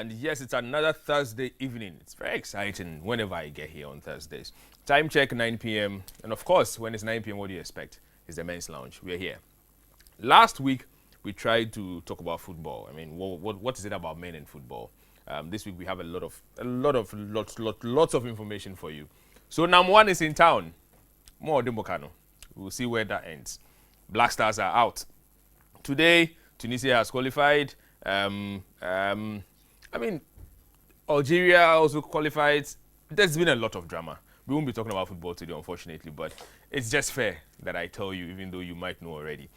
And yes, it's another Thursday evening. It's very exciting whenever I get here on Thursdays. Time check 9 p.m. And of course, when it's 9 p.m., what do you expect? It's the men's lounge. We're here. Last week, we tried to talk about football. I mean, what is it about men and football? This week we have lots of information for you. So number one is in town. More Odame. We'll see where that ends. Black Stars are out. Today, Tunisia has qualified. I mean, Algeria also qualified. There's been a lot of drama. We won't be talking about football today, unfortunately, but it's just fair that I tell you, even though you might know already.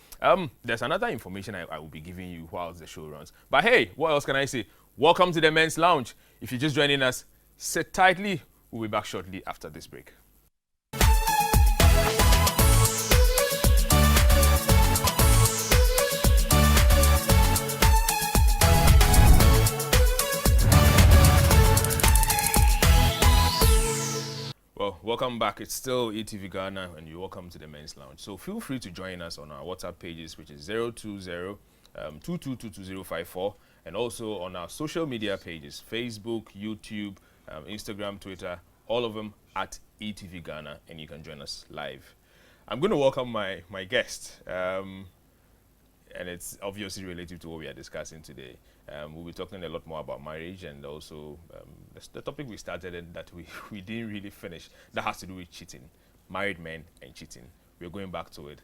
There's another information I will be giving you while the show runs. But hey, what else can I say? Welcome to the Men's Lounge. If you're just joining us, sit tightly. We'll be back shortly after this break. Well, welcome back. It's still ETV Ghana, and you're welcome to the Men's Lounge. So feel free to join us on our WhatsApp pages, which is 020-2222-2054, and also on our social media pages, Facebook, YouTube, Instagram, Twitter, all of them at ETV Ghana, and you can join us live. I'm going to welcome my guest, and it's obviously related to what we are discussing today. We'll be talking a lot more about marriage and also the topic we started and that we didn't really finish. That has to do with cheating, married men and cheating. We're going back to it.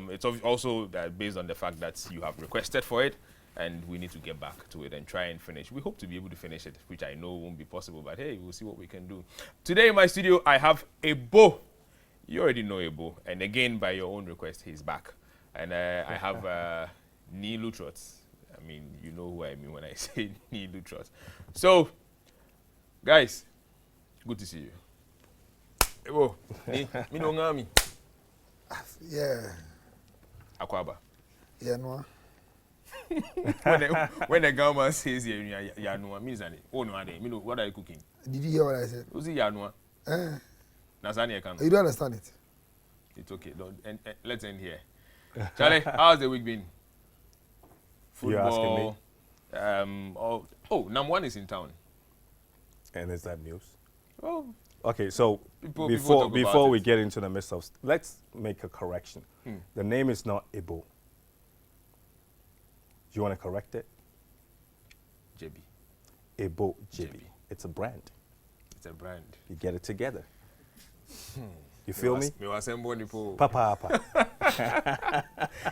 It's also based on the fact that you have requested for it, and we need to get back to it and try and finish. We hope to be able to finish it, which I know won't be possible, but hey, we'll see what we can do. Today in my studio, I have Ebo. You already know Ebo, and again, by your own request, he's back. And I have Lutterodt. I mean, you know who I mean when I say Lutterodt. So, guys, good to see you. Ebo, me no ngami. Yeah. Akwaba. Yeah, no. when the government says Yanua, means that oh no, what are you cooking? Did you hear what I said? Who's Yanua? Nasani can. You don't understand it. It's okay. Let's end here. Charlie, how's the week been? Football. You're asking me? Number one is in town. And is that news? Oh. Okay, so before we get into the midst of, let's make a correction. The name is not Ebo. Do you want to correct it? Gyebi. Ebo Gyebi. It's a brand. It's a brand. You get it together. You feel me? Papa.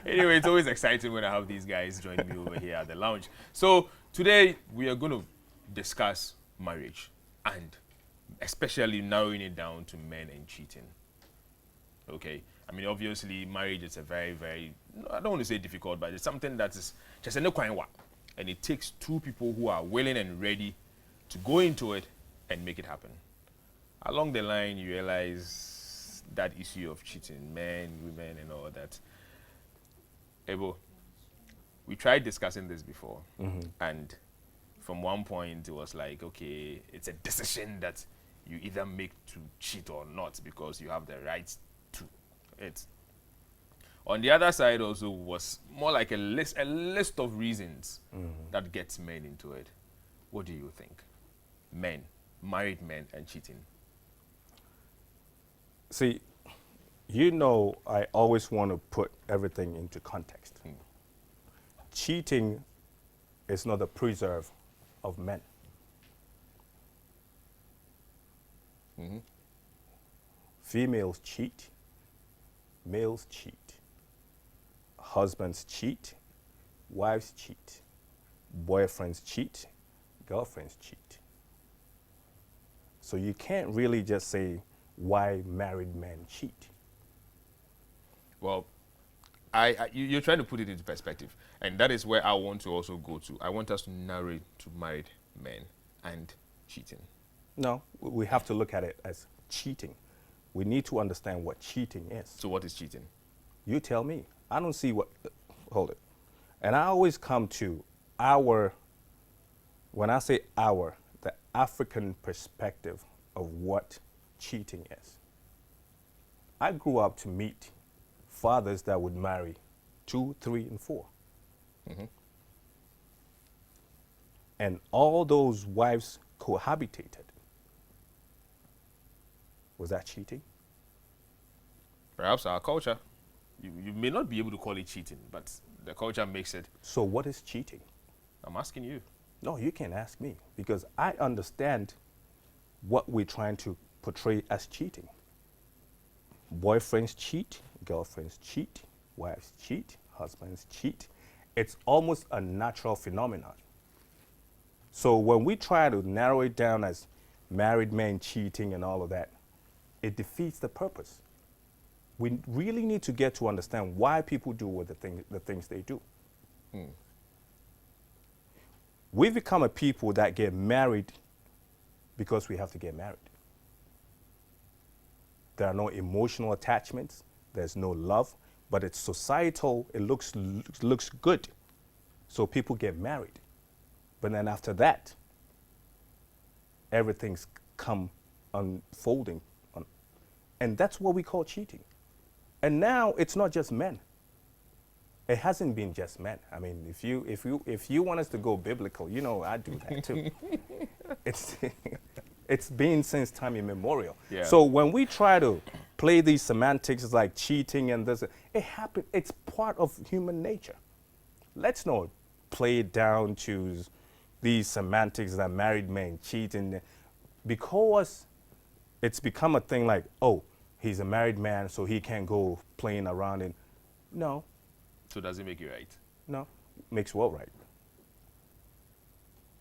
Anyway, it's always exciting when I have these guys join me over here at the lounge. So today we are going to discuss marriage, and especially narrowing it down to men and cheating. Okay? I mean, obviously, marriage is a very, very, I don't want to say difficult, but it's something that is just a no kind work. And it takes two people who are willing and ready to go into it and make it happen. Along the line, you realize that issue of cheating, men, women, and all that. Ebo, we tried discussing this before, and from one point, it was like, okay, it's a decision that you either make to cheat or not because you have the right to it. On the other side also was more like a list of reasons that gets men into it. What do you think? Men, married men and cheating. See, you know I always want to put everything into context. Cheating is not the preserve of men. Females cheat, males cheat, husbands cheat, wives cheat, boyfriends cheat, girlfriends cheat. So you can't really just say why married men cheat. Well, you're trying to put it into perspective, and that is where I want to also go to. I want us to narrow it to married men and cheating. No, we have to look at it as cheating. We need to understand what cheating is. So what is cheating? You tell me. I don't see what, hold it. And I always come to our, when I say our, the African perspective of what cheating is. I grew up to meet fathers that would marry 2, 3, and 4. and all those wives cohabitated, was that cheating? Perhaps our culture, you may not be able to call it cheating, but the culture makes it. So what is cheating? I'm asking you. No, you can ask me, because I understand what we're trying to portray as cheating. Boyfriends cheat, girlfriends cheat, wives cheat, husbands cheat. It's almost a natural phenomenon. So when we try to narrow it down as married men cheating and all of that, it defeats the purpose. We really need to get to understand why people do what the things they do. We've become a people that get married because we have to get married. There are no emotional attachments. There's no love, but it's societal. It looks good. So people get married. But then after that, everything's come unfolding. And that's what we call cheating. And now it's not just men. It hasn't been just men. I mean, if you want us to go biblical, you know, I do that too. It's been since time immemorial. Yeah. So when we try to play these semantics like cheating and this, it happened. It's part of human nature. Let's not play it down to these semantics that married men cheat, and because it's become a thing like, oh, he's a married man, so he can't go playing around. And no. So does it make you right? No, makes what right?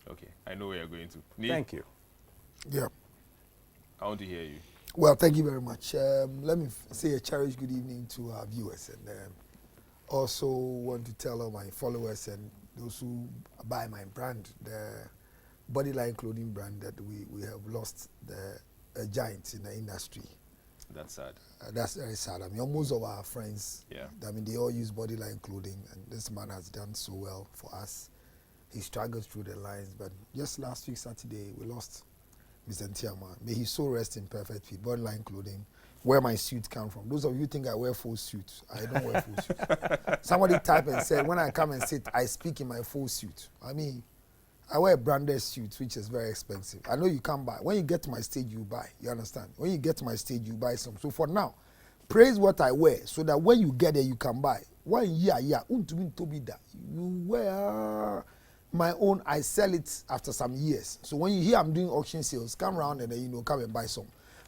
Okay, I know where you're going to. Thank you. Yeah. I want to hear you. Well, thank you very much. Let me say a cherished good evening to our viewers, and also want to tell all my followers and those who buy my brand, the Bodyline clothing brand, that we have lost a giant in the industry. That's sad. That's very sad. I mean, most of our friends, Yeah. I mean, they all use Bodyline clothing, and this man has done so well for us. He struggles through the lines, but just last week, Saturday, we lost Mr. Ntiama. May his soul rest in perfect peace. Bodyline clothing, where my suit come from. Those of you think I wear full suit, I don't wear full suit. Somebody typed and said, when I come and sit, I speak in my full suit. I mean, I wear a branded suit, which is very expensive. I know you can't buy. When you get to my stage, you buy. You understand? When you get to my stage, you buy some. So for now, praise what I wear, so that when you get there, you can buy. 1 year, you wear my own. I sell it after some years. So when you hear I'm doing auction sales, come around and then, come and buy some.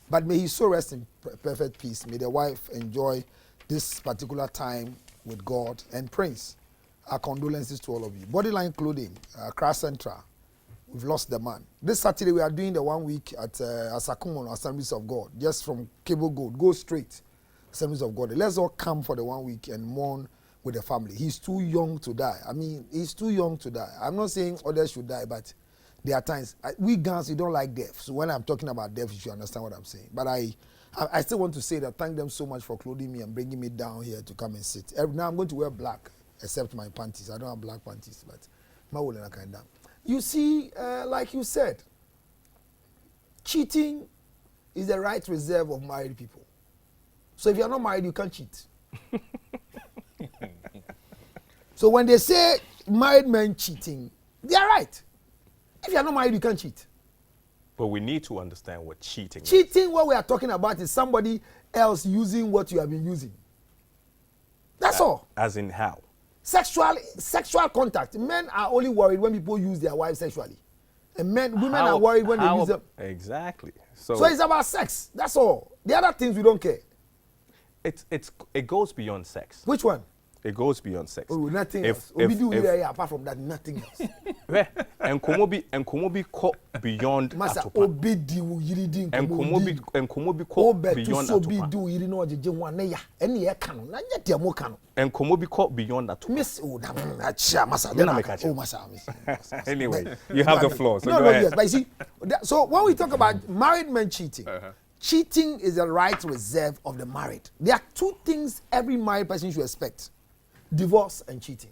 But may his soul rest in perfect peace. May the wife enjoy this particular time with God and Prince. Our condolences to all of you. Bodyline clothing, Crash Central. We've lost the man. This Saturday we are doing the 1 week at Asakumon, Assemblies of God, just from Cable Gold. Go straight, Assemblies of God. Let's all come for the 1 week and mourn with the family. He's too young to die. I mean, he's too young to die. I'm not saying others should die, but there are times we Ghanaians, we don't like death. So when I'm talking about death, you should understand what I'm saying. But I still want to say that thank them so much for clothing me and bringing me down here to come and sit. Now I'm going to wear black, except my panties. I don't have black panties, but my wool and kind of. You see, like you said, cheating is the right reserve of married people. So if you're not married, you can't cheat. So when they say married men cheating, they are right. If you're not married, you can't cheat. But we need to understand what cheating is. Cheating, what we are talking about, is somebody else using what you have been using. That's all. As in how? Sexual contact. Men are only worried when people use their wives sexually. And women are worried when they use them. Exactly. So it's about sex. That's all. The other things we don't care. It goes beyond sex. Which one? It goes beyond sex. Oh, nothing else. We do here, apart from that, nothing else. And Kumobi ko beyond Masa atopa. obi di wo yiri di And Kumobi ko beyond so bi atopa. do yiri no ojeje ho na ya ene ye ka no na je te mo ka no. And Kumobi ko beyond atopa. Miss Odame achia masa Then I catch oh masa. Anyway, you have the floor. So no, go no, ahead. yes, but you see, so when we talk about married men cheating, cheating is the right reserve of the married. There are two things every married person should expect: divorce and cheating.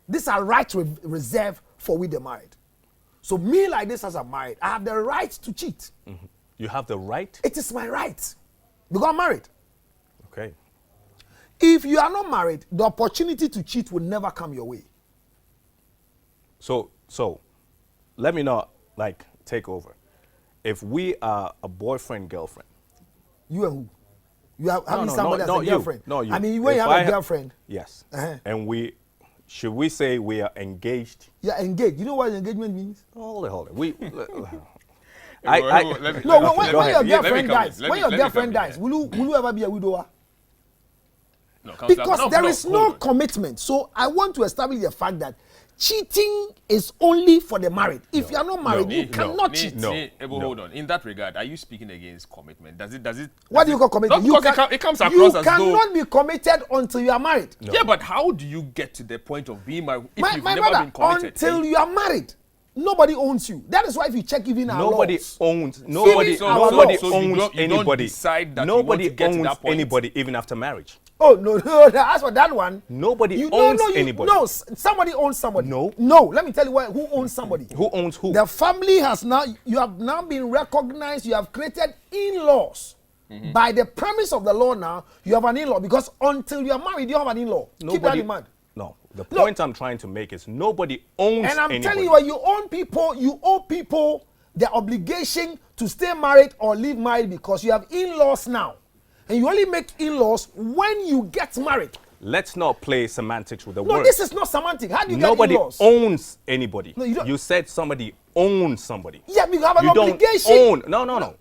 These are right reserved for we the married. So me like this as a married, I have the right to cheat. Mm-hmm. You have the right? It is my right because I'm married. Okay. If you are not married, the opportunity to cheat will never come your way. So let me not like take over. If we are a boyfriend girlfriend, You and who? You have having no, somebody as a you. girlfriend. No, you. I mean, when you If have I a ha- girlfriend, yes, Uh-huh. and should we say we are engaged? you're engaged. You know what engagement means? Hold it. We. Let me- No, let me- when let your me girlfriend come in. dies, Let when me- your let me girlfriend come in dies, here. will you ever be a widower? No, Counselor, Because there is hold no on. commitment. So I want to establish the fact that cheating is only for the married. If you are not married, you cannot cheat. Hold on. In that regard, are you speaking against commitment? Does it? What do you call commitment? No, because it comes across as though. You cannot be committed until you are married. No. Yeah, but how do you get to the point of being married if you've My never brother, been committed? until you are married, nobody owns you. That is why if you check even our Nobody laws, owns. Even Nobody our laws. So you owns don't anybody. decide that you want Nobody to get to owns that point. anybody even after marriage. Oh no! As for that one, Nobody owns anybody. No, somebody owns somebody. No. Let me tell you who owns somebody. Who owns who? The family has now. You have now been recognized. You have created in-laws. By the premise of the law now, you have an in-law because until you are married, you have an in-law. Keep that in mind. No. The point I'm trying to make is nobody owns And I'm anybody. telling you, you owe people the obligation to stay married or leave married because you have in-laws now. And you only make in-laws when you get married. Let's not play semantics with the No, word. this is not semantic. How do you Nobody get in-laws? owns anybody. No, you don't. You said somebody owns somebody. Yeah, but you have an You don't obligation. own. No.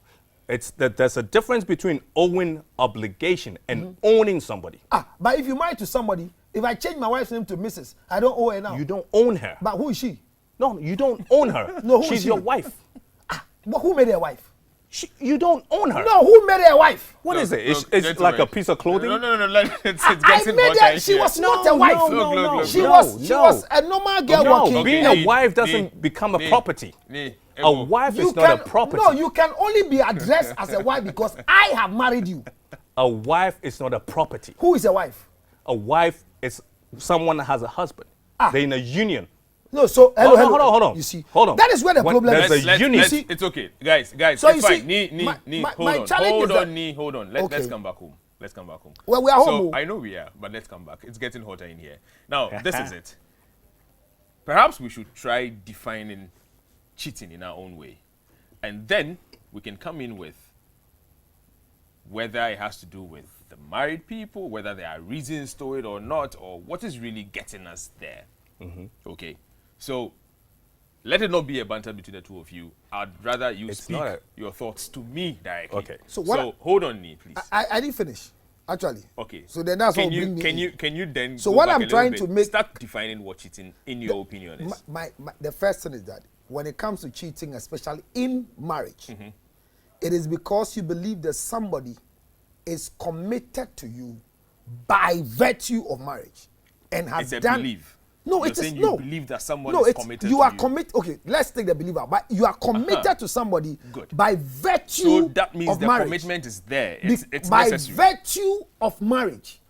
It's that there's a difference between owing obligation and owning somebody. But if you marry to somebody, if I change my wife's name to Mrs., I don't owe her now. You don't own her. But who is she? No, you don't own her. No, who is She's she? your wife. But who made her wife? You don't own her. No, who made her wife? What is it? Look, It's like a gentlemen. piece of clothing? No. It's I getting made hotter her. in She here. was not a wife. Look. She No, was a normal girl No, working. being Okay, a wife nee, doesn't become a nee, property. nee, A Ebo. wife You is not a property. No, you can only be addressed as a wife because I have married you. A wife is not a property. Who is a wife? A wife is someone that has a husband. They're in a union. No, so hello. Hold on. You see, Hold on. that is where the When problem there's is. a unit. It's okay, guys. So It's you fine. see, my challenge Hold is that- on, Nee. Hold on. Let's Okay. come back home. Well, we are So home. I know we are, but let's come back. It's getting hotter in here. Now, this is it. Perhaps we should try defining cheating in our own way, and then we can come in with whether it has to do with the married people, whether there are reasons to it or not, or what is really getting us there. Okay, so let it not be a banter between the two of you. I'd rather you It's speak not a- your thoughts to me directly. Okay. So what So hold on, Nee, please. I didn't finish, actually. Okay. So then that's can what you bring me can in. you can you then So go what back I'm a little trying bit? to make- Start defining what cheating in your opinion is. The first thing is that when it comes to cheating, especially in marriage, it is because you believe that somebody is committed to you by virtue of marriage and has It's a done. belief. No, You're it is saying no. you believe that someone No, is it's committed you to are you. committed. Okay, let's take the believer, but you are committed to somebody Good. by virtue So that means of the marriage. commitment is there. Be- It's by necessary. virtue of marriage,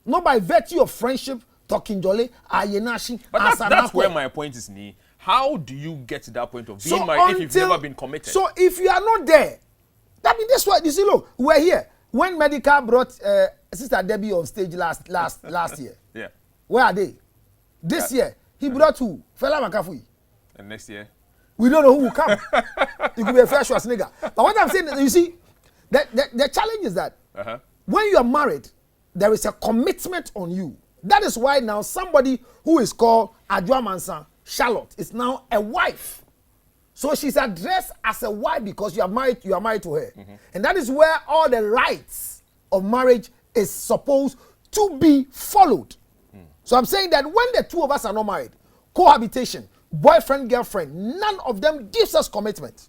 not by virtue of friendship, talking jolly, ayenashi, But that's where my point is, Nee. How do you get to that point of being married if you've never been committed? So if you are not there, that means that's why you see. Look, we're here when Medical brought Sister Debbie on stage last year. Yeah. Where are they? This year he brought who? Fela Makafui. And next year? We don't know who will come. It could be a fair Schwarzenegger. But what I'm saying is, you see, the challenge is that when you are married, there is a commitment on you. That is why now somebody who is called Adwa Mansa, Charlotte, is now a wife. So she's addressed as a wife because you are married to her. And that is where all the rights of marriage is supposed to be followed. So I'm saying that when the two of us are not married, cohabitation, boyfriend, girlfriend, none of them gives us commitment.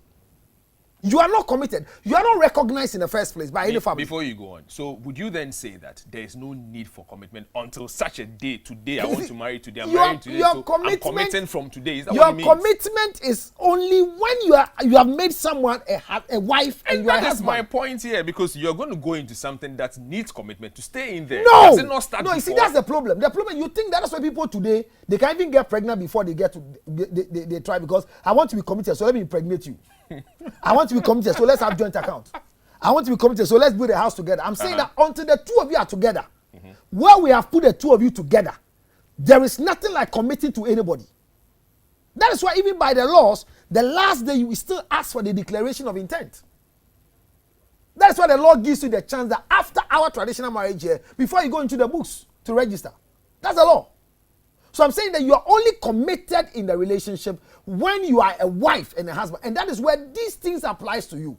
You are not committed. You are not recognized in the first place by any family. Before you go on, so would you then say that there is no need for commitment until such a day? Today, I want to marry today. I'm marrying today, so I'm committing from today. Is that what it means? Your commitment is only when you have made someone a wife and you are a that is husband. my point here, because you're going to go into something that needs commitment to stay in there. No, Does it not start no. You see, before? that's the problem. The problem, you think that's why people today they can even get pregnant before they get to they try because I want to be committed, so let me impregnate you. I want to be committed, so let's have joint account. I want to be committed, so let's build a house together. I'm saying that until the two of you are together, where we have put the two of you together, there is nothing like committing to anybody. That is why even by the laws, the last day you will still ask for the declaration of intent. That's why the law gives you the chance that after our traditional marriage here, before you go into the books to register. That's the law. So I'm saying that you are only committed in the relationship when you are a wife and a husband. And that is where these things applies to you.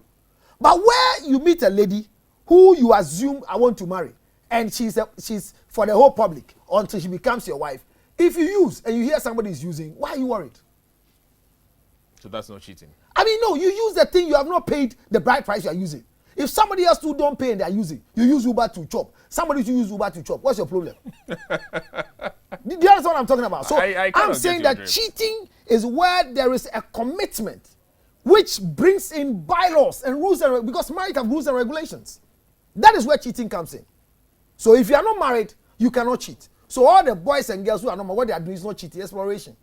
But where you meet a lady who you assume I want to marry, and she's for the whole public until she becomes your wife, if you use and you hear somebody is using, why are you worried? So that's not cheating. I mean, no, you use the thing you have not paid the bride price you are using. If somebody else who don't pay and they are using, you use Uber to chop. Somebody who use Uber to chop. What's your problem? Do you understand what I'm talking about? So I'm saying that cheating is where there is a commitment which brings in bylaws and rules, because marriage have rules and regulations. That is where cheating comes in. So if you are not married, you cannot cheat. So all the boys and girls who are not married, what they are doing is not cheating, exploration.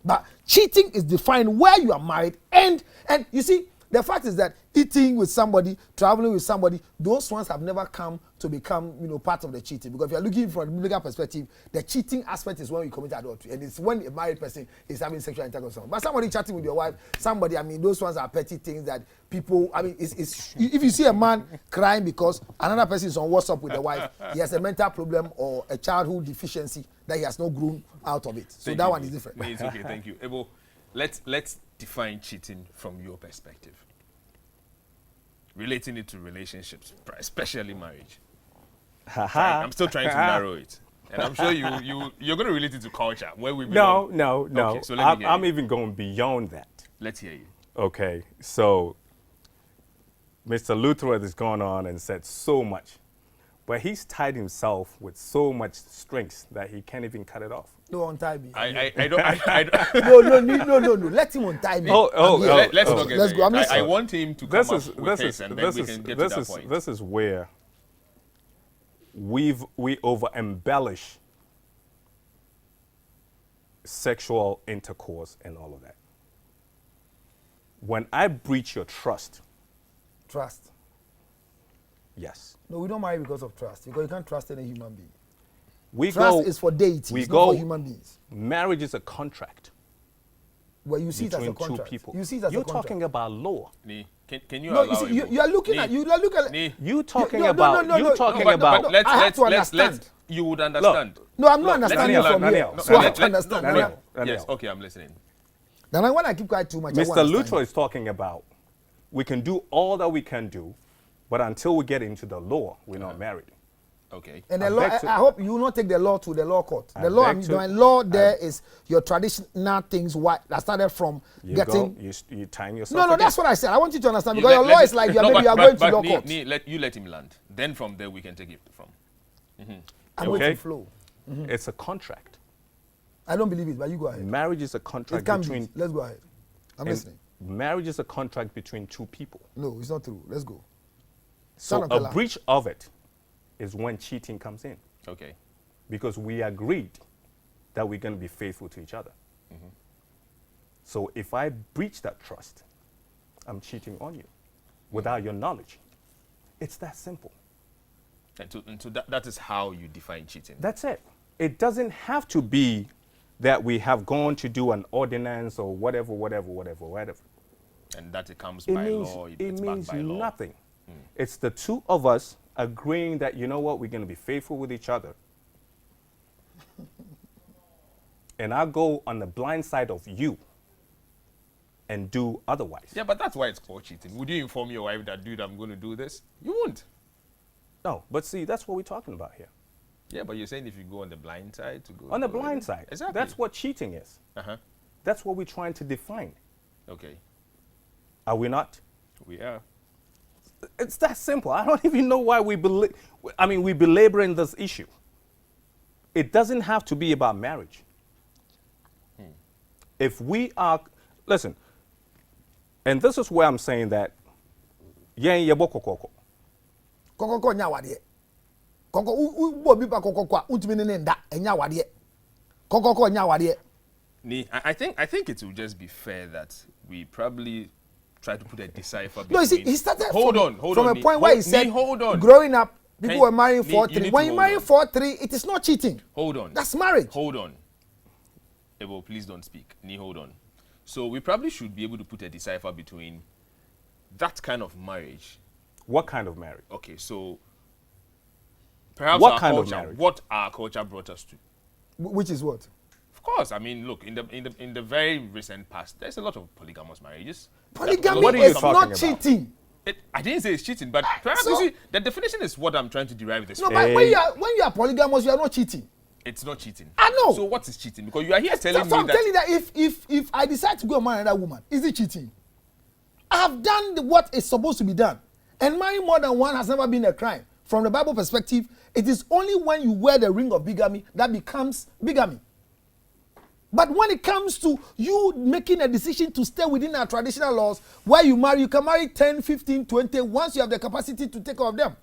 But cheating is defined where you are married, and you see, the fact is that eating with somebody, traveling with somebody, those ones have never come to become, part of the cheating. Because if you're looking from a legal perspective, the cheating aspect is when you commit adultery, and it's when a married person is having sexual intercourse with someone. But somebody chatting with your wife, those ones are petty things that people. It's if you see a man crying because another person is on WhatsApp with the wife, he has a mental problem or a childhood deficiency that he has not grown out of it. So that one is different. It's okay, thank you. Ebo, let's define cheating from your perspective. Relating it to relationships, especially marriage. I'm still trying to narrow it. And I'm sure you're going to relate it to culture, where we belong. No. Okay, so I'm even going beyond that. Let's hear you. Okay, so Mr. Lutterodt has gone on and said so much, but he's tied himself with so much strings that he can't even cut it off. No, untie me. I don't. No. Let him untie me. Let's not get Let's go. I want him to come up with his, and then we can get to that point. This is where we over embellish sexual intercourse and all of that. When I breach your trust. Yes. No, we don't marry because of trust, because you can't trust any human being. Trust is for deities, not for human beings. Marriage is a contract. Well, you see it as a contract. Two people. You see it as You're a contract. talking about law. Can you allow you are looking at you talking about I have to understand. You would understand. No, I'm not understanding from here. So I have to understand. Yes, okay, I'm listening. Now, when I keep quiet too much, Mr. Lutterodt is talking about we can do all that we can do, but until we get into the law, we're not married. Okay. And the law, I hope you will not take the law to the law court. The law, law there is your traditional things that started from getting. You tying yourself. No, that's what I said. I want you to understand, because your law is like you are going to law court. Let him land. Then from there we can take it from. I'm waiting to flow. It's a contract. I don't believe it, but you go ahead. Marriage is a contract between. Let's go ahead. I'm listening. Marriage is a contract between two people. No, it's not true. Let's go. So a breach of it is when cheating comes in. Okay. Because we agreed that we're going to be faithful to each other. So if I breach that trust, I'm cheating on you without your knowledge. It's that simple. And so that is how you define cheating. That's it. It doesn't have to be that we have gone to do an ordinance or whatever. And that it comes by law. It means nothing. It's the two of us agreeing that, you know what, we're going to be faithful with each other. And I'll go on the blind side of you and do otherwise. Yeah, but that's why it's called cheating. Would you inform your wife that, dude, I'm going to do this? You won't. No, but see, that's what we're talking about here. Yeah, but you're saying if you go on the blind side to go... On the blind side. Exactly. That's what cheating is. That's what we're trying to define. Okay. Are we not? We are. It's that simple. I don't even know why we belaboring this issue. It doesn't have to be about marriage. If we are, listen, and this is where I'm saying that, Kokoko nyawade. Koko ubo bipa kokoko untimi ne nda enyawade. Kokoko nyawade. I think it will just be fair that we probably try to put a decipher between... No, you see, he started from a point where he said, growing up, people were marrying 4-3. When you marry 4-3, it is not cheating. Hold on. That's marriage. Hold on. Ebo, please don't speak. Ni, hold on. So we probably should be able to put a decipher between that kind of marriage. What kind of marriage? Okay, so perhaps What our kind of culture, marriage? what our culture brought us to. Which is what? Of course, I mean, look, in the very recent past, there's a lot of polygamous marriages. Polygamy What are you is talking not about? cheating. I didn't say it's cheating, but perhaps So- you see, the definition is what I'm trying to derive this No, from. but when you are polygamous, you are not cheating. It's not cheating. I know. So what is cheating? Because you are here telling That's me why I'm that. telling you that if I decide to go and marry another woman, is it cheating? I have done what is supposed to be done. And marrying more than one has never been a crime. From the Bible perspective, it is only when you wear the ring of bigamy that becomes bigamy. But when it comes to you making a decision to stay within our traditional laws, where you marry, you can marry 10, 15, 20, once you have the capacity to take care of them.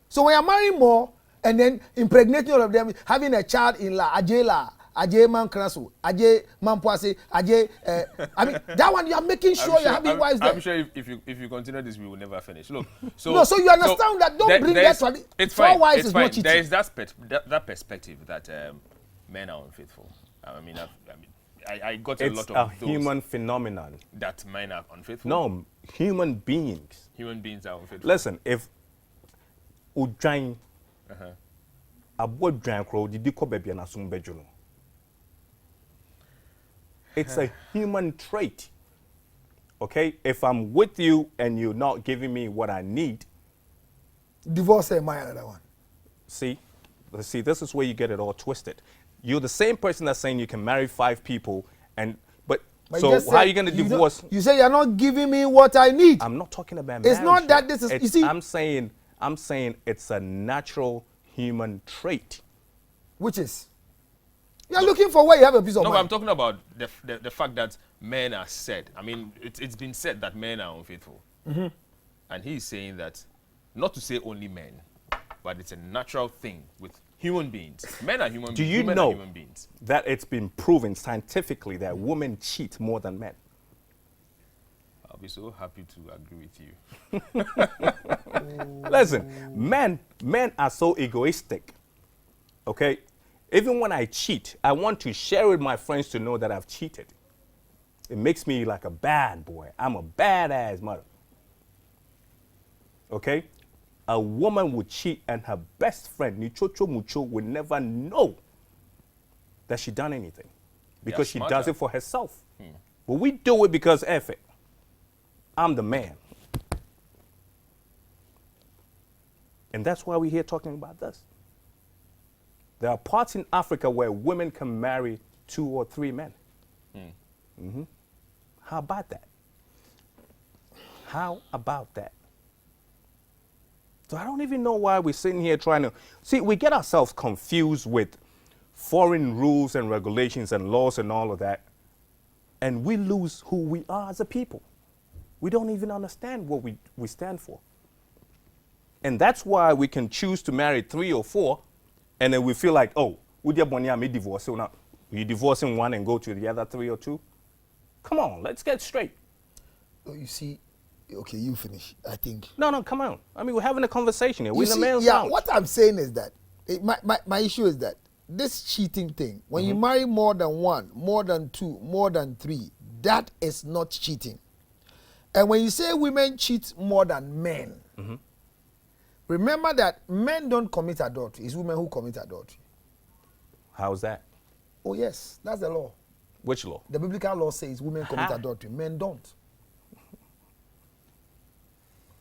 So when you're marrying more, and then impregnating all of them, having a child in la, Ajay man krasu, Ajay man poise, Ajay, I mean, that one you are making sure you're having wives there. I'm sure if you continue this, we will never finish. Look, so No, so you understand that don't bring that to it's four fine. wives It's is fine. not cheating. There is that perspective that men are unfaithful. I got a It's lot a of those human phenomenon. that men are unfaithful. No, human beings. Human beings are unfaithful. Listen, if Ujang abo dwan kro didi ko baby na sum beju no. It's a human trait. Okay? If I'm with you and you're not giving me what I need, Divorce and marry another one. see, this is where you get it all twisted. You're the same person that's saying you can marry 5 people, but But so you just how are said you going to don't- divorce? You say you're not giving me what I need. I'm not talking about It's marriage. not that this is- It's- you see- I'm saying it's a natural human trait. Which is? You're looking for where you have a piece of No, but I'm mind. talking about the fact that men are said. I mean, it's been said that men are unfaithful. And he's saying that, not to say only men, but it's a natural thing with human beings. Men are human Do beings. you Women know are human beings. that it's been proven scientifically that women cheat more than men? I'll be so happy to agree with you. Listen, men are so egoistic. Okay? Even when I cheat, I want to share with my friends to know that I've cheated. It makes me like a bad boy. I'm a badass mother. Okay? A woman would cheat and her best friend, Nichocho Mucho, would never know that she done anything. Because she smarter. does it for herself. But we do it because F it. I'm the man. And that's why we're here talking about this. There are parts in Africa where women can marry 2 or 3 men. How about that? How about that? So I don't even know why we're sitting here trying to... See, we get ourselves confused with foreign rules and regulations and laws and all of that, and we lose who we are as a people. We don't even understand what we stand for. And that's why we can choose to marry 3 or 4, and then we feel like, oh, you're divorcing one and go to the other 3 or 2? Come on, let's get straight. Oh, you see, okay, you finish. I think. No, come on. I mean, we're having a conversation here. We're You in the see, man's yeah, lounge. what I'm saying is that my issue is that this cheating thing, when you marry more than 1, more than 2, more than 3, that is not cheating. And when you say women cheat more than men, remember that men don't commit adultery. It's women who commit adultery. How's that? Oh yes, that's the law. Which law? The biblical law says women commit Aha. adultery, men don't.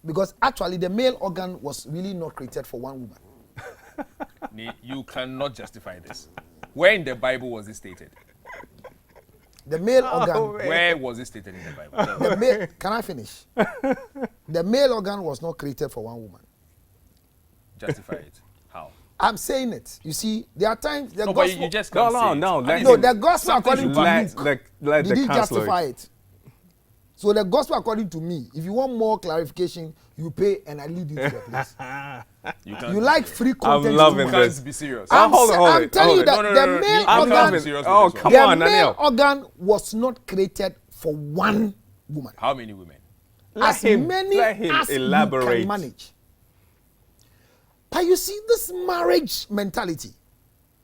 Because actually the male organ was really not created for one woman. You cannot justify this. Where in the Bible was it stated? The male Oh, organ, Where was it stated in the Bible? the male, can I finish? The male organ was not created for one woman. Justify it. How? I'm saying it. You see, there are times the No, but gospel. you just can't say it. No. I mean, No, the gospel something according should to balance. Luke, let did the he counselor- justify it? So the gospel according to me, if you want more clarification, you pay and I lead you to the place. You can't You be like serious. free content. loving You this. can't be serious. I'm, hold it, hold I'm it, telling hold you it. that No, the no, male you I'm can't organ, loving serious it. with Oh, this one. come the on, male Daniel. organ was not created for one woman. How many women? As many let him as you elaborate. can manage. But you see this marriage mentality.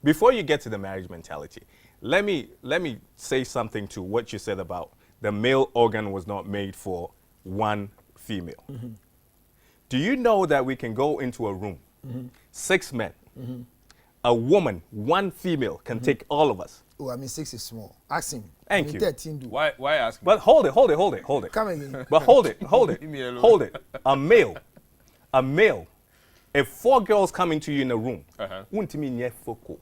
Before you get to the marriage mentality, let me say something to what you said about the male organ was not made for one female. Do you know that we can go into a room, 6 men, a woman, one female can take all of us? Oh, I mean 6 is small. Ask him. Thank you. 13 do. Why ask me? But hold it. Come again. But hold it. Leave me alone. Hold it. A male. If 4 girls come into you in a room, untimi nye foko.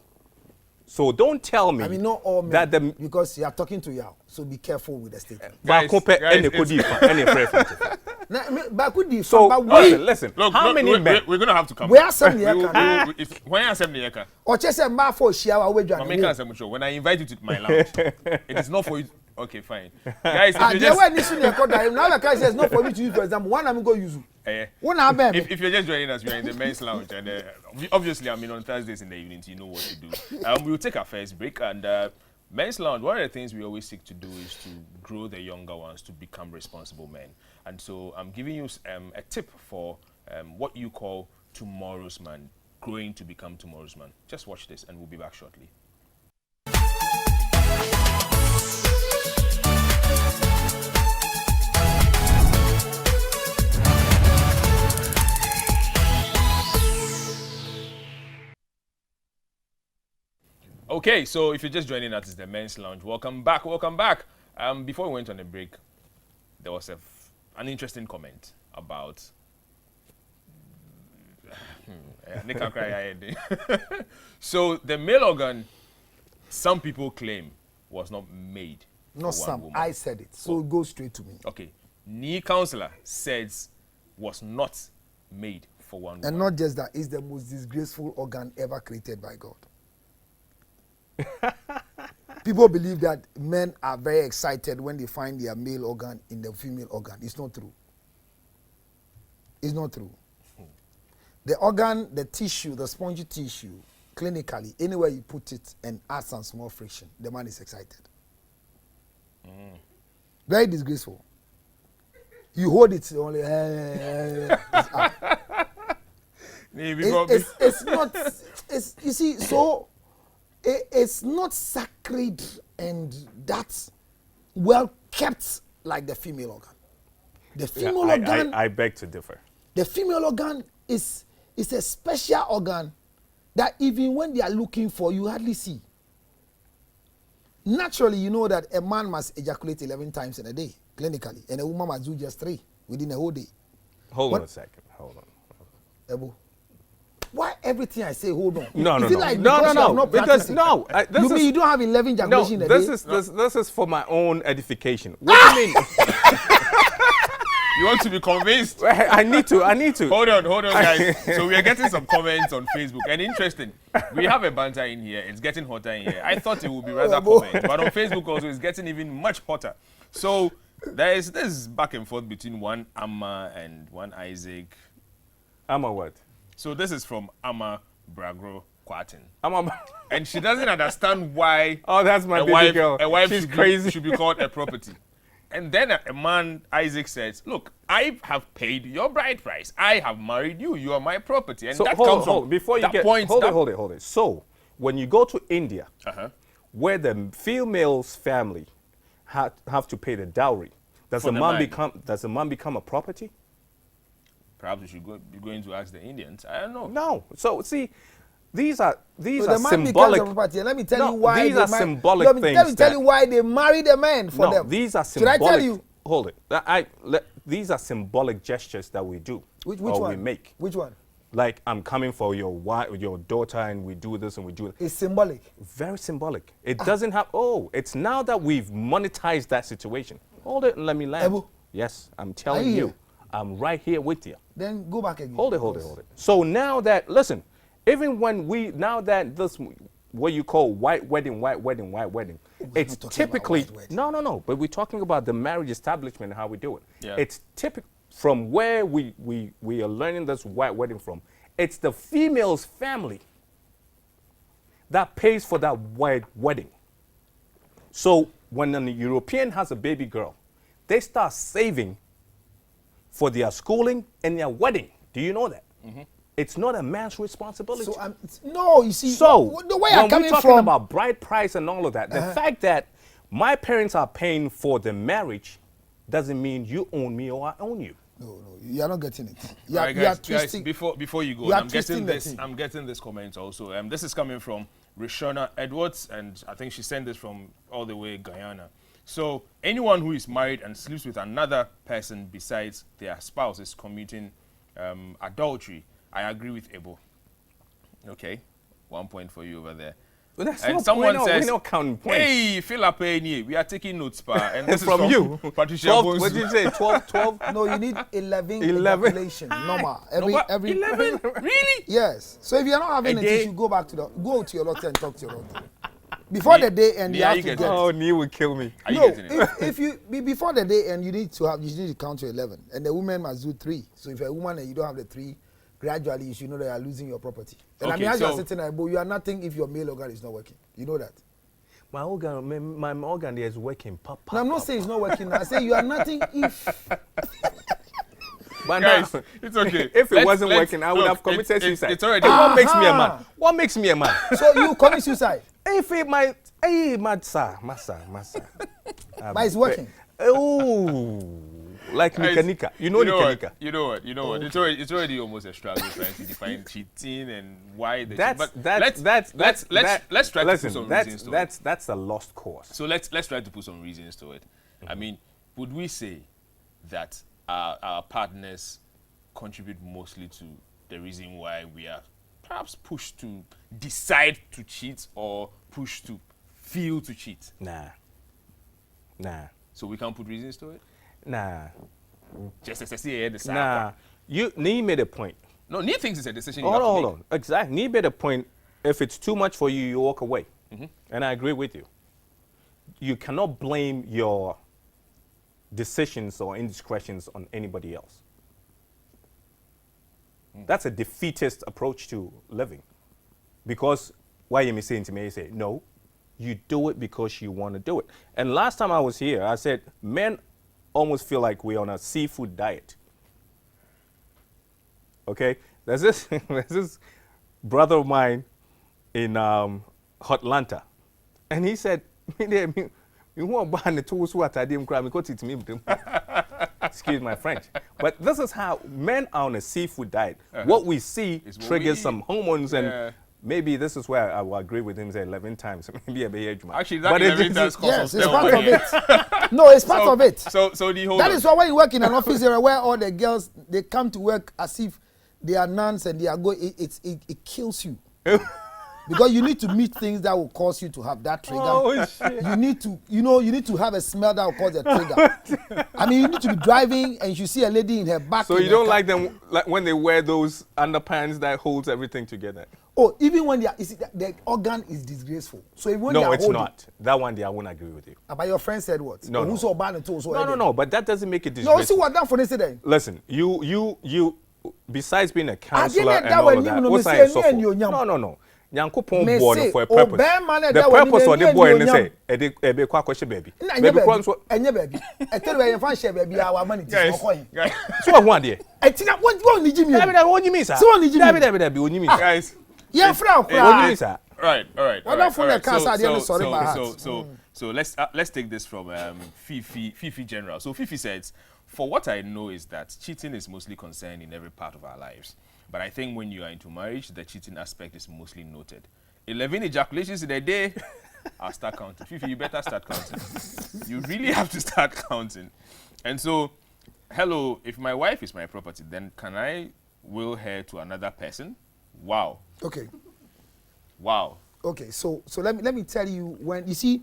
So don't tell me. I mean, not all men, that the because you are talking to Yao, so be careful with the statement. So listen. Look, how many men? We're gonna have to come. Where are some when I say the or just a man for Shiawa when I invite you to my lounge, it is not for you. Okay, fine, guys. If it's not for me to use. For example, one I'm going to use. If you're just joining us, we are in the men's lounge, and obviously, I mean, on Thursdays in the evenings, you know what to do. We'll take our first break, and men's lounge. One of the things we always seek to do is to grow the younger ones to become responsible men. And so, I'm giving you a tip for what you call tomorrow's man, growing to become tomorrow's man. Just watch this, and we'll be back shortly. Okay, so if you're just joining us, it's the Men's Lounge. Welcome back. Before we went on a break, there was an interesting comment about... So the male organ, some people claim, was not made Not for some, one woman. I said it, so go straight to me. Okay, Counsellor says was not made for one woman. And not just that, it's the most disgraceful organ ever created by God. People believe that men are very excited when they find their male organ in the female organ. It's not true. It's not true. The organ, the tissue, the spongy tissue, clinically, anywhere you put it and add some small friction, the man is excited. Very disgraceful. You hold it only. It's not. You see, so. It's not sacred and that's well kept like the female organ. The female organ. I beg to differ. The female organ is a special organ that even when they are looking for, you hardly see. Naturally, you know that a man must ejaculate 11 times in a day, clinically, and a woman must do just 3 within a whole day. Hold on a second. Hold on. Ebu. Why everything I say, hold on? No. Because you mean you don't have 11 ejaculation in a day? This is for my own edification. What do you mean? You want to be convinced? I need to. Hold on, guys. So we are getting some comments on Facebook, and interesting. We have a banter in here. It's getting hotter in here. I thought it would be rather comments, but on Facebook also it's getting even much hotter. So there's this back and forth between one Amma and one Isaac. Amma what? So this is from Amma Bragro Kwatin. Amma. And she doesn't understand why. Oh, that's my baby girl. A wife She's crazy. Should be called a property. And then a man, Isaac, says, look, I have paid your bride price. I have married you. You are my property. And so that hold comes on, from before you that get point. Hold it. So when you go to India, where the female's family have to pay the dowry, does the man become a property? Perhaps we should be going to ask the Indians. I don't know. No. So see, these are the symbolic. Let me tell you why these are symbolic things. Let me tell you why they marry the man for them. These are symbolic. Should I tell you? Hold it. These are symbolic gestures that we do. Which one? We make. Which one? Like, I'm coming for your wife, your daughter, and we do this and we do that. It's symbolic. Very symbolic. It doesn't have. It's now that we've monetized that situation. Hold it and let me land. Ebu. Yes, I'm telling you. I'm right here with you. Then go back again. Hold it. So now that, listen, even when now that this, what you call white wedding, it's typically, no, but we're talking about the marriage establishment and how we do it. Yeah. It's typical, from where we are learning this white wedding from, it's the female's family that pays for that white wedding. So when a European has a baby girl, they start saving for their schooling and their wedding. Do you know that? It's not a man's responsibility. So no, you see, So the way when I'm we're coming talking from about bride price and all of that, the fact that my parents are paying for the marriage doesn't mean you own me or I own you. No, you are not getting it. You All are, right, you are guys, twisting. before you go, you are I'm getting twisting the this. thing. I'm getting this comment also. This is coming from Rishona Edwards, and I think she sent this from all the way Guyana. So anyone who is married and sleeps with another person besides their spouse is committing adultery. I agree with Ebo. Okay, 1 point for you over there. But that's And not, someone we're says, not counting points. "Hey, Philip, we are taking notes, pa." And this is From you. Patricia 12, Bonsu. what did you say? 12? No, you need 11 11. ejaculation. Normal. Every 11? Really? Yes. So if you're not having A a day? tissue, go to your doctor and talk to your doctor. Before the day end, you Nia, have you to get get. it. Oh, Neil will kill me. Are you No, getting it? if you before the day end, you need to count to 11, and the woman must do 3. So if you're a woman and you don't have the 3, gradually you should know that you are losing your property. And Okay, as you are so- sitting there, you are nothing if your male organ is not working. You know that. My organ there is working. Now, I'm not saying it's not working. I say you are nothing if. But Guys, now, it's okay. if it Let's- wasn't let's- working, I would look, have committed it's suicide. already- And what makes me a Aha. man? What makes me a man? So you commit suicide, If it might, hey, massa. but it's working. Oh, like Guys, Nikanika. You know what? Nikanika. You know what? It's already almost a struggle trying to define cheating and why the Let's try to put some reasons to it. That's a lost cause. So let's try to put some reasons to it. I mean, would we say that our partners contribute mostly to the reason why we are perhaps pushed to decide to cheat or pushed to feel to cheat? Nah. So we can't put reasons to it? Nah. Just as I see the Nah. Nee made a point. No, Nee thinks it's a decision you Hold have to on, make. hold on. Exactly. Nee made a point. If it's too much for you, you walk away. And I agree with you. You cannot blame your decisions or indiscretions on anybody else. That's a defeatist approach to living. Because why you saying to me, you say, no, you do it because you want to do it. And last time I was here, I said, men almost feel like we're on a seafood diet. Okay? There's this brother of mine in Atlanta. And he said, excuse my French. But this is how men are on a seafood diet. What we see It's what triggers we some eat. hormones, Yeah. and maybe this is where I will agree with him, say 11 times. Maybe a bit Actually, that but 11 times Yes, costs it's us part of 10 it. No, it's part of it. So the whole That is why when you work in an office area where all the girls they come to work as if they are nuns and they are going, it kills you. Because you need to meet things that will cause you to have that trigger. Oh, shit. You need to have a smell that will cause a trigger. I mean, you need to be driving and you see a lady in her back. So in you her don't car. like them like when they wear those underpants that holds everything together? Oh, even when they are, you see, the organ is disgraceful. So even when they No, are it's holding, not. That one day I won't agree with you. But your friend said what? No, no. Who saw ban and told so No, but that doesn't make it No, disgraceful. see what that for incident. Listen, you besides being a counselor didn't and that all when of you that, know, what's me I say, me and you, No. Nyankopon Me born say, for a purpose. Obama The that when purpose you of the and boy you and nyam. say, ebe kwa question baby. Na Baby nye kwan so baby. I tell you, you fan share baby. Our money is guys, not guys, so one there. I think that what need you? Dabi onyi sir. So what need you? Dabi onyi me. guys. Yeah, friend. Onyi me sir. All right. Well, that from the cancer, I didn't sorry my heart. So let's take this from Fifi General. So Fifi says, for what I know is that cheating is mostly concerned in every part of our lives. But I think when you are into marriage, the cheating aspect is mostly noted. 11 ejaculations in a day, I'll start counting. Fifi, you better start counting. You really have to start counting. And so, hello, if my wife is my property, then can I will her to another person? Wow. Okay. Wow. Okay. So let me tell you, when you see,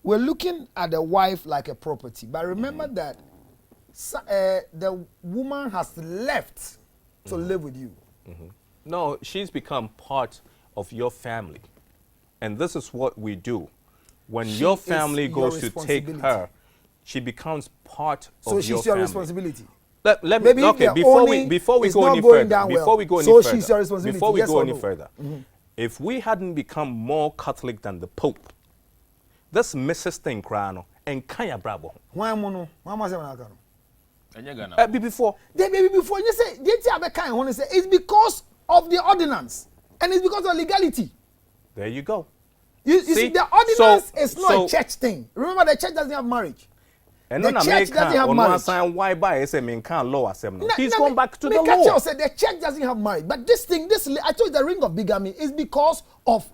we're looking at the wife like a property, but remember that the woman has left to live with you. No, she's become part of your family. And this is what we do. When She your is family your goes to take responsibility. her, she becomes part So of she's your your family. responsibility. Let me Maybe if okay, they're before owning, we it's go not any going further, down well. before we go So any she's further, your responsibility, before we yes go or any no? further, if we hadn't become more Catholic than the Pope, this Mrs. thing crano and kaya bravo. Why mono? Why must I And you're gonna. Before Then maybe before you say, did you have a kind of say it's because of the ordinance, and it's because of legality. There you go. You see, the ordinance is not a church thing. Remember, the church doesn't have marriage. And the church doesn't have marriage. Why by law he's gone back to the law. Said the church doesn't have marriage, but this I told you the ring of bigamy is because of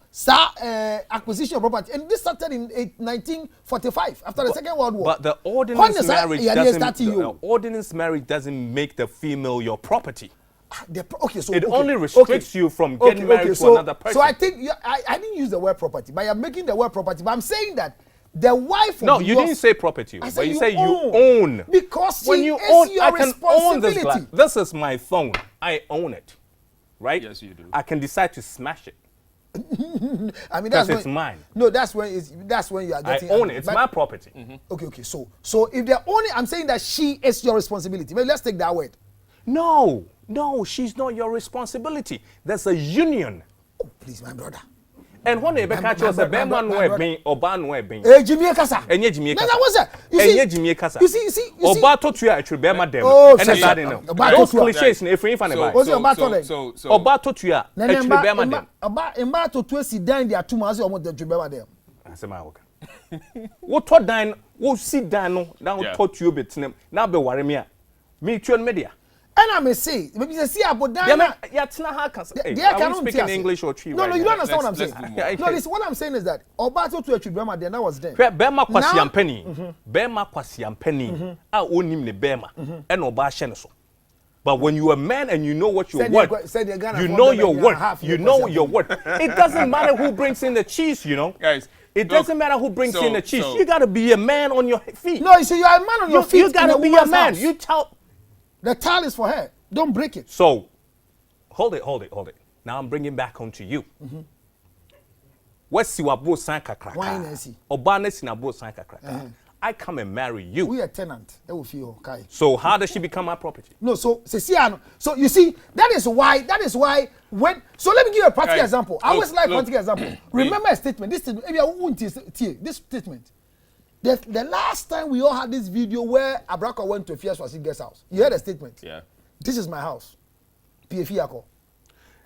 acquisition of property, and this started in 1945 after the Second World War. But the ordinance marriage doesn't make the female your property. It only restricts you from getting married to another person. So I think I didn't use the word property, but you're making the word property. But I'm saying that the wife. No, you didn't say property, but you say you own. Because when you own, I can own this glass. This is my phone. I own it, right? Yes, you do. I can decide to smash it. I mean, that's it's mine. No, that's when you are getting. I own it. It's my property. Okay. So if they're owning, I'm saying that she is your responsibility. Maybe let's take that word. No, she's not your responsibility. There's a union. Oh, please, my brother. And when they catch us, a bear no being, Oba no being. Jimmy Kasa. And yet Jimmy Kasa. You see. Oba to you actually bear madam. Oh, and that's those cliches in every fan about. So Oba to you actually bear madam. Oba to si dine there 2 months almost the bear madam. I say my work. What to dine? What sit down no? Now to you bit now be worry me tune media. And I may say, maybe you see about that. Are we speaking English or Tree? No, you don't understand what I'm saying. No, listen, what I'm saying is that Obato to a Chibema, then I was there. Bema kwasi penny. Bema kwasi penny. I own him the Bema. And Oba Sheneso. But when you're a man and you know what you're worth, you know your worth. You know your worth. It doesn't matter who brings in the cheese, you know. Guys, it doesn't matter who brings in the cheese. You got to be a man on your feet. No, you see, you're a man on your feet. You got to be a man. You tell. The towel is for her. Don't break it. So, hold it. Now I'm bringing back home to you. What's your bro sanka crack? Obana sinabo sanka crack. I come and marry you. We are tenant. So how does she become my property? No, so you see, that is why when. So let me give you a practical example. I always like practical example. Remember a statement. This statement. The last time we all had this video where Abraka went to Fiaswasi guest house, you heard a statement. Yeah. This is my house. PFIACO.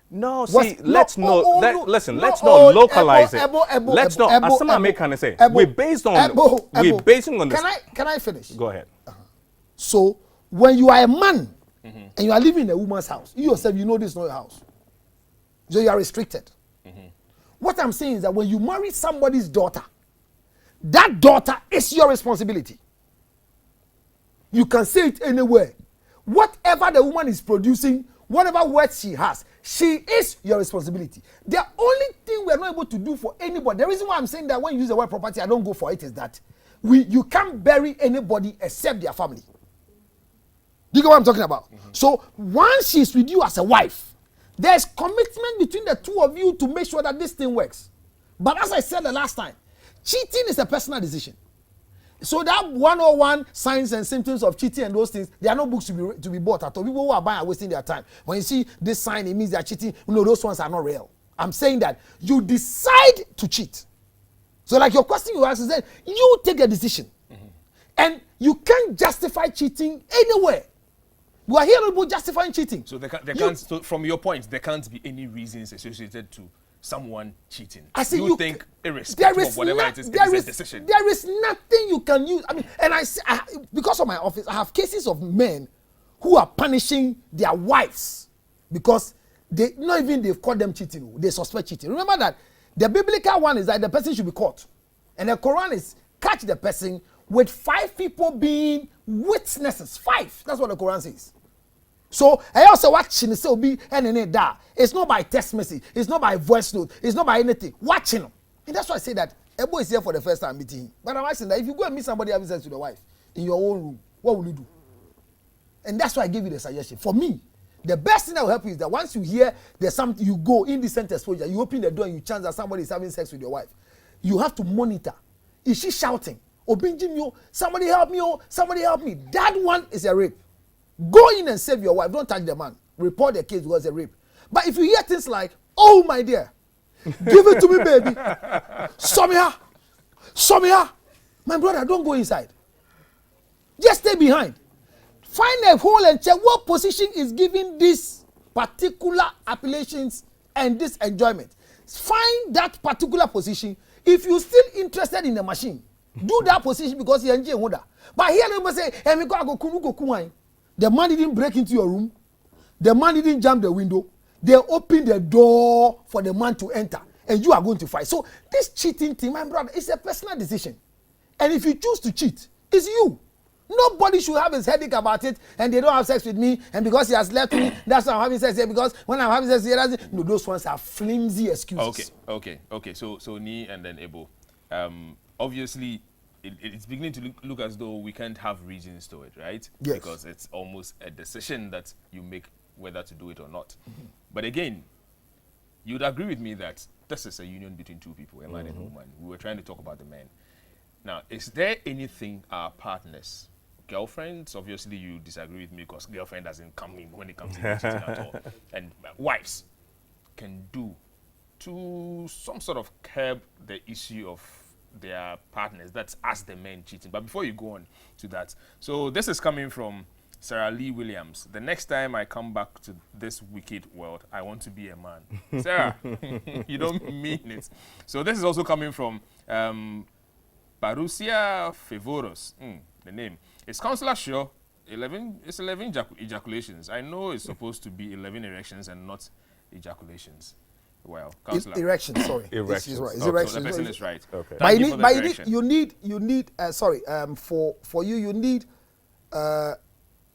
No, see, let's not localize it. Let's not, as some Americans say, we're basing on this. Can I finish? Go ahead. So, when you are a man and you are living in a woman's house, you yourself, you know this is not your house. So you are restricted. What I'm saying is that when you marry somebody's daughter, that daughter is your responsibility. You can say it anywhere. Whatever the woman is producing, whatever words she has, she is your responsibility. The only thing we are not able to do for anybody, the reason why I'm saying that when you use the word property, I don't go for it, is that you can't bury anybody except their family. Do you get what I'm talking about? So once she's with you as a wife, there's commitment between the two of you to make sure that this thing works. But as I said the last time, cheating is a personal decision. So that 101 signs and symptoms of cheating and those things, there are no books to be bought at all. People who are buying are wasting their time. When you see this sign, it means they are cheating. No, those ones are not real. I'm saying that you decide to cheat. So like your question you asked is that you take a decision. And you can't justify cheating anywhere. You are here about justifying cheating. So so from your point, there can't be any reasons associated to someone cheating. I see you think irrespective of whatever it is, it is a decision. There is nothing you can use. I mean, and because of my office, I have cases of men who are punishing their wives because they've caught them cheating. They suspect cheating. Remember that the biblical one is that the person should be caught, and the Quran is catch the person with 5 people being witnesses. 5. That's what the Quran says. So I also watching say be and that. It's not by text message, it's not by voice note, it's not by anything. Watching them. And that's why I say that a boy is here for the first time meeting him. But I'm asking that if you go and meet somebody having sex with your wife in your own room, what will you do? And that's why I gave you the suggestion. For me, the best thing that will help you is that once you hear there's something, you go indecent exposure, you open the door and you chance that somebody is having sex with your wife. You have to monitor. Is she shouting? Somebody help me, somebody help me. That one is a rape. Go in and save your wife. Don't touch the man. Report the case because it's a rape. But if you hear things like, oh my dear, give it to me, baby. Show me her. My brother, don't go inside. Just stay behind. Find a hole and check what position is giving this particular appellations and this enjoyment. Find that particular position. If you're still interested in the machine, do that position because you're enjoying order. But here they must say, hey, the man didn't break into your room. The man didn't jump the window. They opened the door for the man to enter. And you are going to fight. So this cheating thing, my brother, it's a personal decision. And if you choose to cheat, it's you. Nobody should have his headache about it, and they don't have sex with me, and because he has left me, that's why I'm having sex here, because when I'm having sex here, no, those ones are flimsy excuses. Okay. So Ni and then Ebo. Obviously, it's beginning to look as though we can't have reasons to it, right? Yes. Because it's almost a decision that you make whether to do it or not. But again, you'd agree with me that this is a union between two people, a man and a woman. We were trying to talk about the men. Now, is there anything our partners, girlfriends, obviously you disagree with me because girlfriend doesn't come in when it comes to cheating at all, and wives can do to some sort of curb the issue of their partners? That's us, the men, cheating. But before you go on to that, so this is coming from Sarah Lee Williams. The next time I come back to this wicked world, I want to be a man. Sarah, you don't mean it. So this is also coming from Parousia Favoros, the name. Is Counselor sure 11 ejaculations? I know it's supposed to be 11 erections and not ejaculations. Well, Counselor. Erections, sorry. Erections. Right. So the person is right. Okay. But you need for you need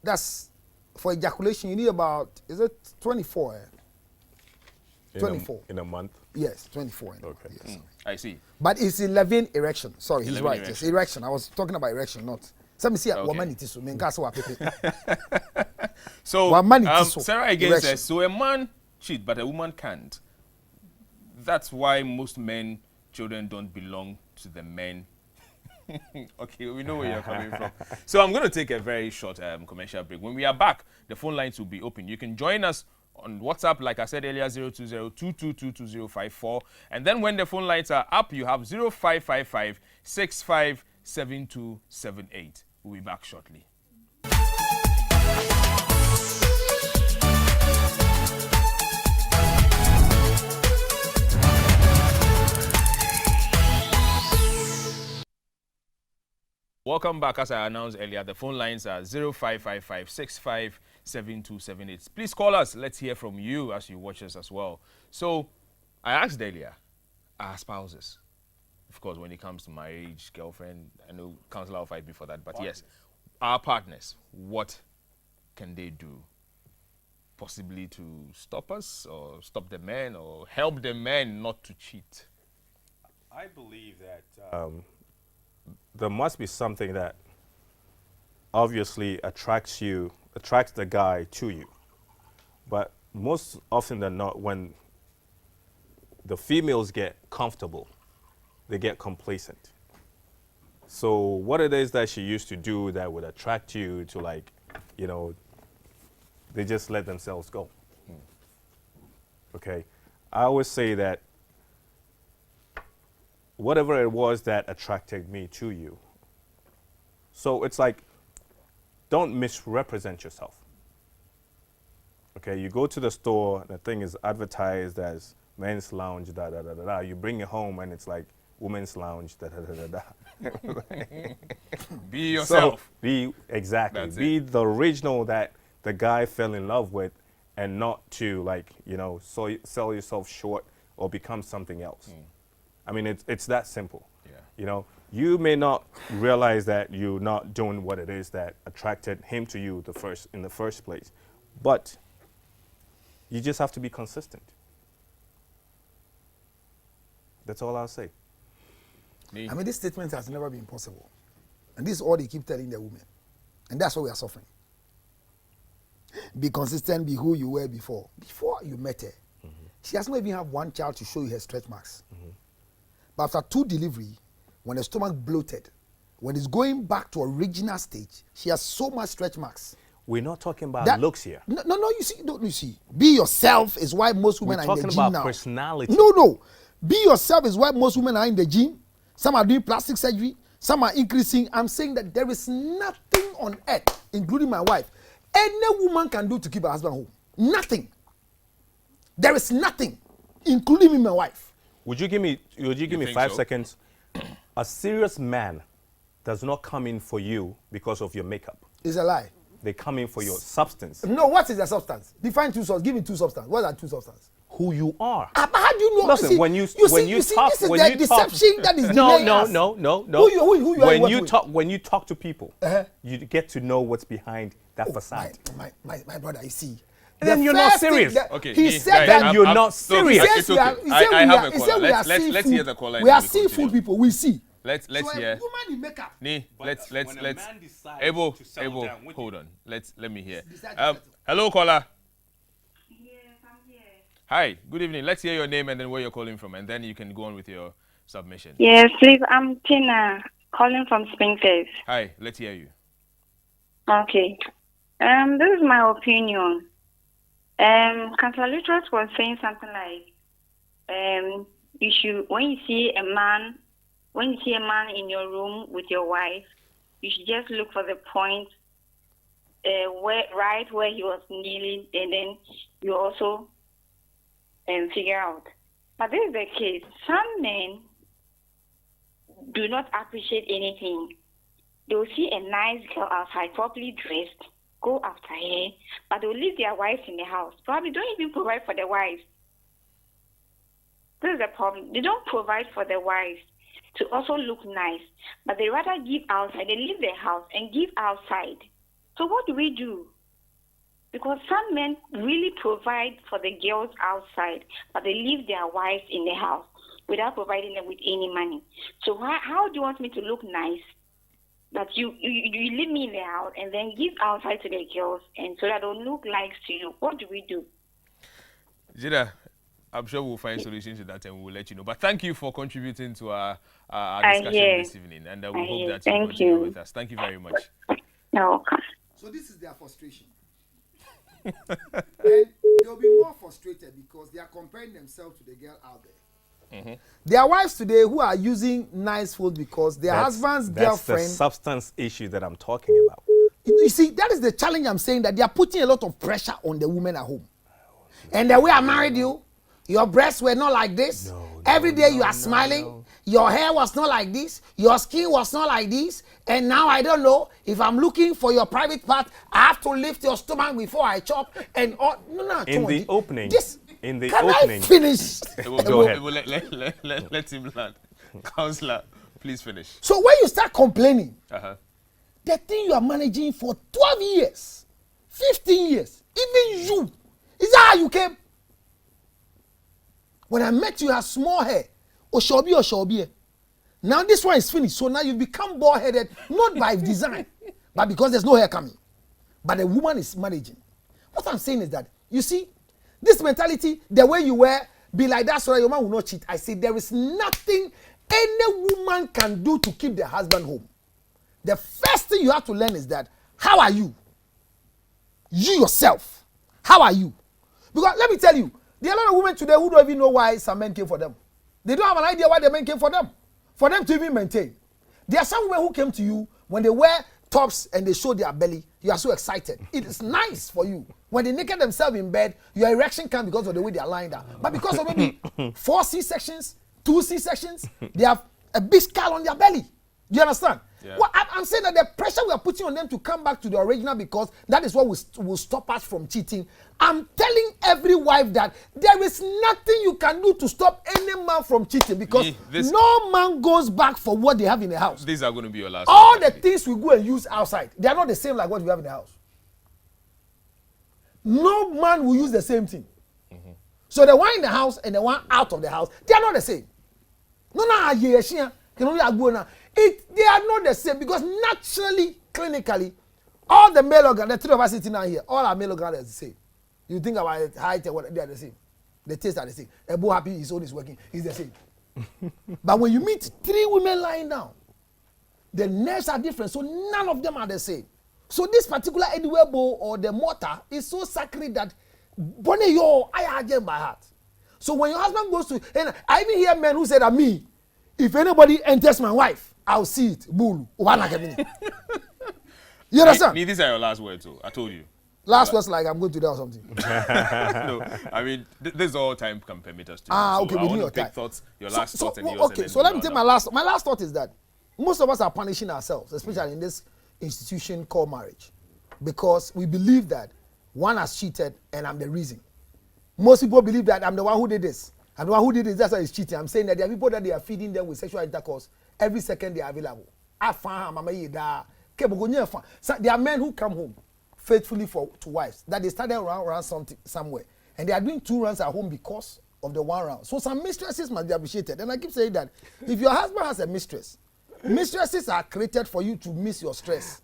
that's for ejaculation you need about, is it 24? 24 in a month. Yes, 24. Okay. Yes. I see. But it's 11 erection. Sorry, he's 11 right. erections. It's erection. I was talking about erection, not. Let me see a Okay. woman it is. So Sarah again Erection. says, so a man cheat, but a woman can't. That's why most men, children don't belong to the men. Okay, we know where you're coming from. So I'm going to take a very short commercial break. When we are back, the phone lines will be open. You can join us on WhatsApp, like I said earlier, 020-222-2054. And then when the phone lines are up, you have 0555-657278. We'll be back shortly. Welcome back. As I announced earlier, the phone lines are 0555-657278. Please call us. Let's hear from you as you watch us as well. So, I asked earlier, our spouses, of course, when it comes to marriage, girlfriend, I know Counselor will fight before that, but yes, our partners, what can they do? Possibly to stop us or stop the men or help the men not to cheat? I believe that there must be something that obviously attracts the guy to you. But most often than not, when the females get comfortable, they get complacent. So what it is that she used to do that would attract you to, like, you know, they just let themselves go. Okay? I always say that whatever it was that attracted me to you. So it's like, don't misrepresent yourself. Okay, you go to the store, the thing is advertised as men's lounge, da da da da da. You bring it home and it's like women's lounge, da da da da da. Be yourself. So, be That's be it. the original that the guy fell in love with, and not to, like, you know, sell yourself short or become something else. I mean, it's that simple. Yeah. You know, you may not realize that you're not doing what it is that attracted him to you in the first place, but you just have to be consistent. That's all I'll say. I mean, this statement has never been possible. And this is all they keep telling the women. And that's why we are suffering. Be consistent, be who you were before. Before you met her, she has not even had one child to show you her stretch marks. But after 2 delivery, when the stomach bloated, when it's going back to original stage, she has so much stretch marks. We're not talking about looks here. No, you see. Be yourself is why most women are in the gym now. We're talking about personality. No. Be yourself is why most women are in the gym. Some are doing plastic surgery. Some are increasing. I'm saying that there is nothing on earth, including my wife, any woman can do to keep her husband home. Nothing. There is nothing, including me, my wife. Would you give me 5 so? seconds? A serious man does not come in for you because of your makeup. It's a lie. They come in for your substance. No, what is the substance? Define two substances. Give me two substances. What are two substances? Who you are. But how do you know? Listen, see, when you see, talk, this is when the you deception talk, that is no. delaying us. Who you are when with? when you talk to people, you get to know what's behind that facade. My brother, you see. Then you're not serious. Okay, he said guys, that you're not serious. It's okay. I have a caller. Let's hear the caller. We are seafood people. We see. Let's So hear. a woman in makeup. Let's. when a man decides Able. to settle down with Hold you. on. Let me hear. Decide to settle. Hello, caller. Yes, I'm here. Hi. Good evening. Let's hear your name and then where you're calling from, and then you can go on with your submission. Yes, please. I'm Tina, calling from Springfield. Hi. Let's hear you. Okay. This is my opinion. Counselor Luterrodt was saying something like, you should, when you see a man in your room with your wife, you should just look for the point where he was kneeling, and then you also figure out. But this is the case. Some men do not appreciate anything. They will see a nice girl outside, properly dressed, go after her, but they will leave their wives in the house. Probably don't even provide for the wives. This is the problem. They don't provide for the wives to also look nice, but they rather give outside. They leave their house and give outside. So what do we do? Because some men really provide for the girls outside, but they leave their wives in the house without providing them with any money. So how do you want me to look nice? That you leave me in the house and then give outside to the girls, and so that don't look likes to you. What do we do? Jida, I'm sure we'll find solutions to that and we'll let you know. But thank you for contributing to our discussion this evening, and we hope that you continue with us. Thank you very much. You're welcome. So this is their frustration. And they'll be more frustrated because they are comparing themselves to the girl out there. There are wives today who are using nice food because their husband's girlfriend. That's the substance issue that I'm talking about. You see, that is the challenge I'm saying, that they are putting a lot of pressure on the women at home. And the way I married you, your breasts were not like this. Every day you are smiling. Your hair was not like this. Your skin was not like this. And now I don't know if I'm looking for your private part. I have to lift your stomach before I chop. And all. In the opening. In the can opening. I finish? Go ahead. Let him land. Counselor, please finish. So when you start complaining, Uh-huh. the thing you are managing for 12 years, 15 years, even you, is that how you came? When I met you, you had small hair. Oshobi. Now this one is finished. So now you become bald-headed, not by design, but because there's no hair coming. But the woman is managing. What I'm saying is that, you see, this mentality, the way you were, be like that so that your man will not cheat. I say there is nothing any woman can do to keep the husband home. The first thing you have to learn is that, how are you? You yourself, how are you? Because let me tell you, there are a lot of women today who don't even know why some men came for them. They don't have an idea why the men came for them to even maintain. There are some women who came to you when they wear tops and they show their belly. You are so excited. It is nice for you. When they naked themselves in bed, your erection comes because of the way they are lined up. But because of maybe 4 C-sections, 2 C-sections, they have a big scar on their belly. Do you understand? Yeah. Well, I'm saying that the pressure we are putting on them to come back to the original, because that is what will stop us from cheating. I'm telling every wife that there is nothing you can do to stop any man from cheating, because no man goes back for what they have in the house. These are going to be your last. All the things we go and use outside, they are not the same like what we have in the house. No man will use the same thing. So the one in the house and the one out of the house, they are not the same. They are not the same, because naturally, clinically, all the male organs, the 3 of us sitting down here, all our male organs are the same. You think about it, height and what, they are the same. The taste are the same. Ebo happy, his own is working, it's the same. But when you meet 3 women lying down, the nerves are different, so none of them are the same. So this particular anywhere bowl or the mortar is so sacred that Bonnie yo, I had by heart. So when your husband goes to, and I even hear men who said that me, if anybody enters my wife, I'll see it. Bull. You understand? These are your last words, too. I told you. Last was like I'm going to do or something. No, I mean, this is all time can permit us to. Okay, so I within want your to pick time. thoughts, your last thoughts and yours. Okay, so let me take my last thought is that most of us are punishing ourselves, especially in this institution called marriage, because we believe that one has cheated and I'm the reason. Most people believe that I'm the one who did this. I'm the one who did this, that's why he's cheating. I'm saying that there are people that they are feeding them with sexual intercourse every second they are available. So there are men who come home faithfully to wives that they started around somewhere and they are doing 2 rounds at home because of the 1 round. So some mistresses must be appreciated. And I keep saying that if your husband has a mistress, mistresses are created for you to miss your stress.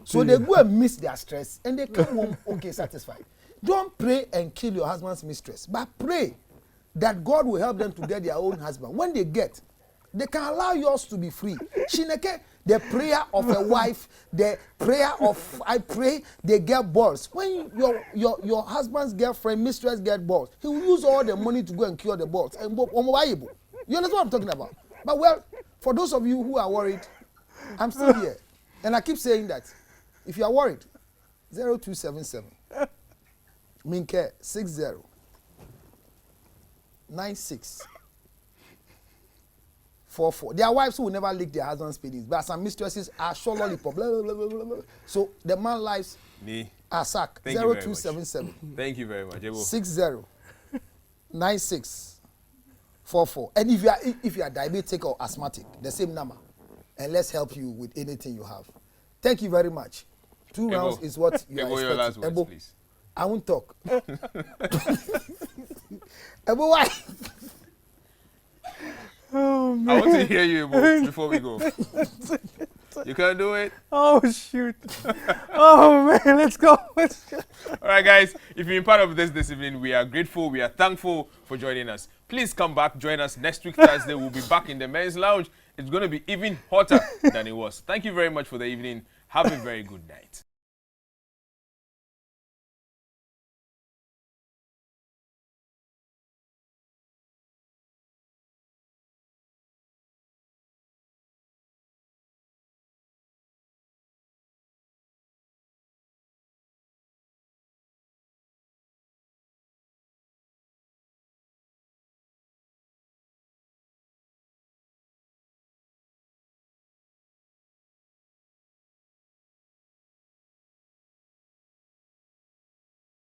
So they go and miss their stress and they come home okay, satisfied. Don't pray and kill your husband's mistress, but pray that God will help them to get their own husband. When they get, they can allow yours to be free. Shineke, the prayer of a wife, the prayer of I pray they get balls. When your husband's girlfriend, mistress get balls, he will use all the money to go and cure the balls. And you understand what I'm talking about? But well, for those of you who are worried, I'm still here. And I keep saying that if you are worried, 0277 Minke 60 96 44. There are wives who will never lick their husband's penis, but some mistresses are sure lollipop. Blah, blah, blah, blah, blah. So the man lives are sack. 0277. Thank you very much. 60 96 44. And if you are diabetic or asthmatic, the same number. And let's help you with anything you have. Thank you very much. 2 rounds is what you are expecting. Your last words, please. I won't talk. Ebo, why? Oh, man. I want to hear you, Ebo, before we go. You can do it. Oh, shoot. Oh, man, let's go. All right, guys, if you've been part of this evening, we are grateful. We are thankful for joining us. Please come back, join us next week, Thursday. We'll be back in the men's lounge. It's going to be even hotter than it was. Thank you very much for the evening. Have a very good night.